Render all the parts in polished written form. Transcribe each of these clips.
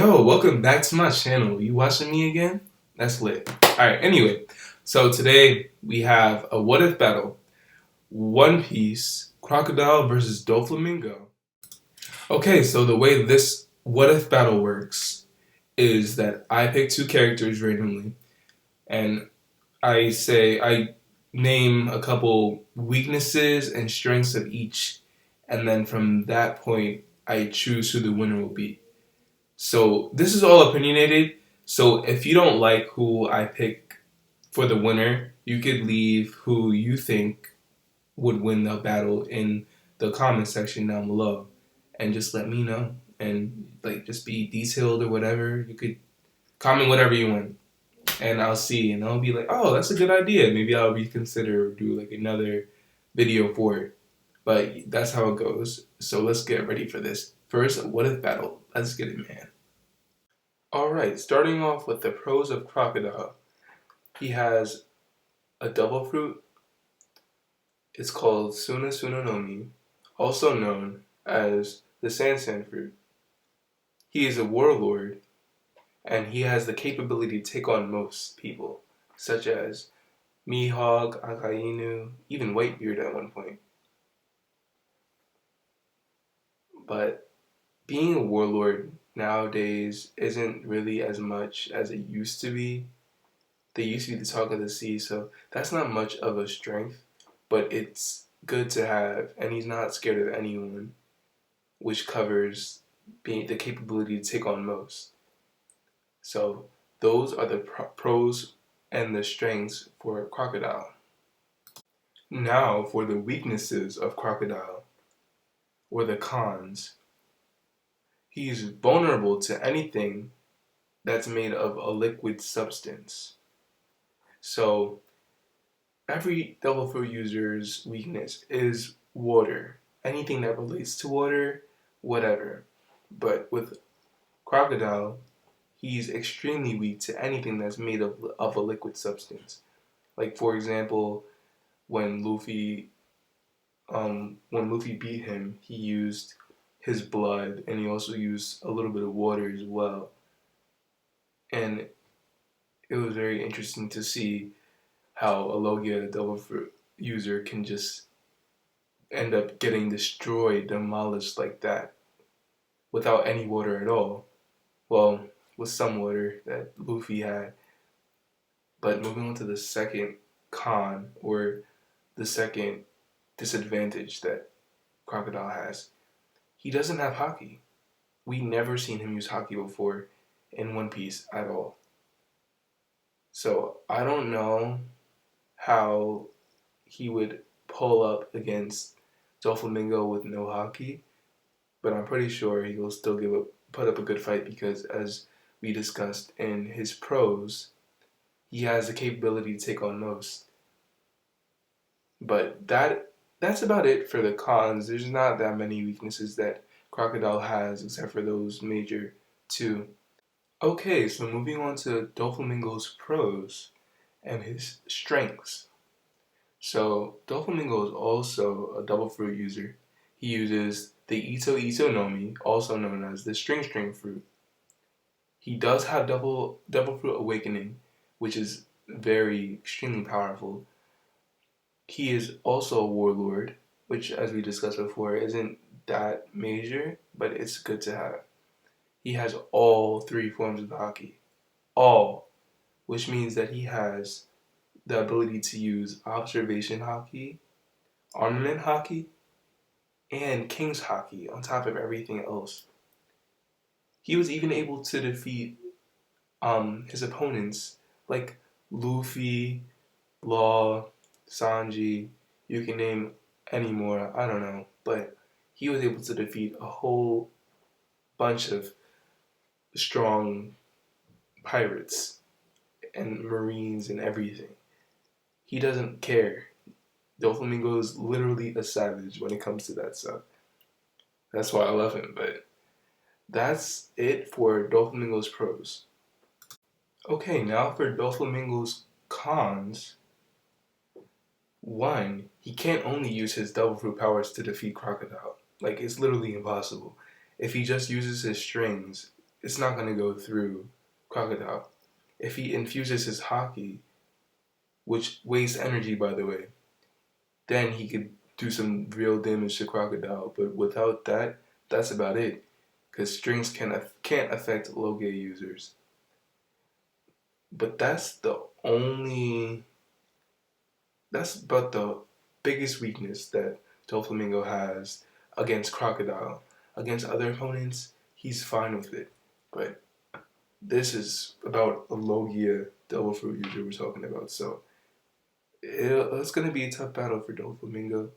Yo, welcome back to my channel. You watching me again? That's lit. Alright, anyway. So today we have a what if battle. One Piece, Crocodile versus Doflamingo. Okay, so the way this what if battle works is that I pick two characters randomly and I name a couple weaknesses and strengths of each, and then from that point I choose who the winner will be. So this is all opinionated. So if you don't like who I pick for the winner, you could leave who you think would win the battle in the comment section down below, and just let me know. And like, just be detailed or whatever. You could comment whatever you want, and I'll see, and I'll be like, oh, that's a good idea. Maybe I'll reconsider or do like another video for it. But that's how it goes. So let's get ready for this. First, what if battle? Let's get it, man. Alright, starting off with the pros of Crocodile. He has a double fruit. It's called Suna Suna no Mi, also known as the Sansan fruit. He is a warlord, and he has the capability to take on most people, such as Mihawk, Akainu, even Whitebeard at one point. But being a warlord nowadays isn't really as much as it used to be. They used to be the talk of the sea, so that's not much of a strength, but it's good to have, and he's not scared of anyone, which covers being the capability to take on most. So those are the pros and the strengths for Crocodile. Now for the weaknesses of Crocodile, or the cons. He's vulnerable to anything that's made of a liquid substance. So every Devil Fruit user's weakness is water. Anything that relates to water, whatever. But with Crocodile, he's extremely weak to anything that's made of a liquid substance. Like, for example, when Luffy beat him, he used his blood, and he also used a little bit of water as well. And it was very interesting to see how a Logia Devil Fruit user can just end up getting destroyed, demolished like that, without any water at all. Well, with some water that Luffy had. But moving on to the second con, or the second disadvantage that Crocodile has, he doesn't have Haki. We never seen him use Haki before in One Piece at all. So I don't know how he would pull up against Doflamingo with no Haki, but I'm pretty sure he will still put up a good fight, because as we discussed in his pros, he has the capability to take on most. But that's about it for the cons. There's not that many weaknesses that Crocodile has except for those major two. Okay, so moving on to Doflamingo's pros and his strengths. So Doflamingo is also a double fruit user. He uses the Ito Ito no Mi, also known as the String String fruit. He does have double fruit awakening, which is very extremely powerful. He is also a warlord, which, as we discussed before, isn't that major, but it's good to have. He has all three forms of the Haki. All. Which means that he has the ability to use Observation Haki, Armament Haki, and King's Haki on top of everything else. He was even able to defeat his opponents like Luffy, Law, Sanji, you can name any more, I don't know, but he was able to defeat a whole bunch of strong pirates and marines and everything. He doesn't care. Doflamingo is literally a savage when it comes to that stuff. That's why I love him, but that's it for Doflamingo's pros. Okay, now for Doflamingo's cons. One, he can't only use his double fruit powers to defeat Crocodile. Like, it's literally impossible. If he just uses his strings, it's not going to go through Crocodile. If he infuses his Haki, which wastes energy by the way, then he could do some real damage to Crocodile. But without that, that's about it. Because strings can't affect low gay users. But that's about the biggest weakness that Doflamingo has against Crocodile. Against other opponents, he's fine with it. But this is about a Logia Devil Fruit user we're talking about. So it's going to be a tough battle for Doflamingo.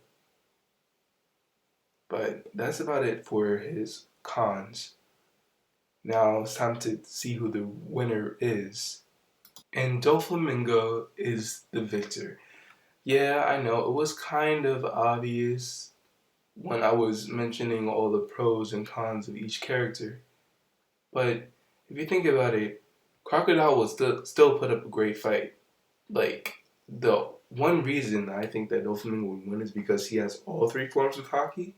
But that's about it for his cons. Now it's time to see who the winner is. And Doflamingo is the victor. Yeah, I know, it was kind of obvious when I was mentioning all the pros and cons of each character. But if you think about it, Crocodile will still put up a great fight. Like, the one reason I think that Doflamingo would win is because he has all three forms of Haki,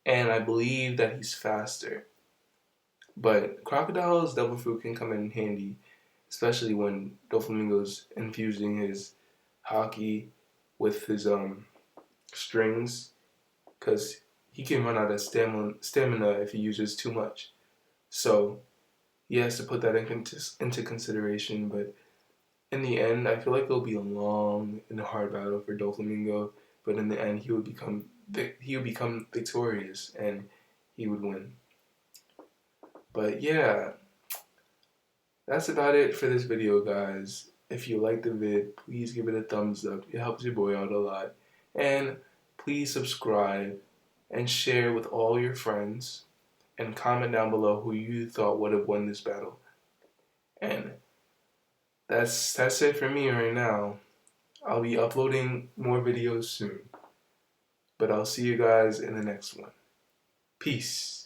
and I believe that he's faster. But Crocodile's Devil Fruit can come in handy, especially when Doflamingo's infusing his Haki with his strings, because he can run out of stamina if he uses too much. So he has to put that into consideration. But in the end, I feel like it'll be a long and hard battle for Doflamingo. But in the end, he would become victorious and he would win. But yeah, that's about it for this video, guys. If you like the vid, please give it a thumbs up. It helps your boy out a lot. And please subscribe and share with all your friends. And comment down below who you thought would have won this battle. And that's it for me right now. I'll be uploading more videos soon. But I'll see you guys in the next one. Peace.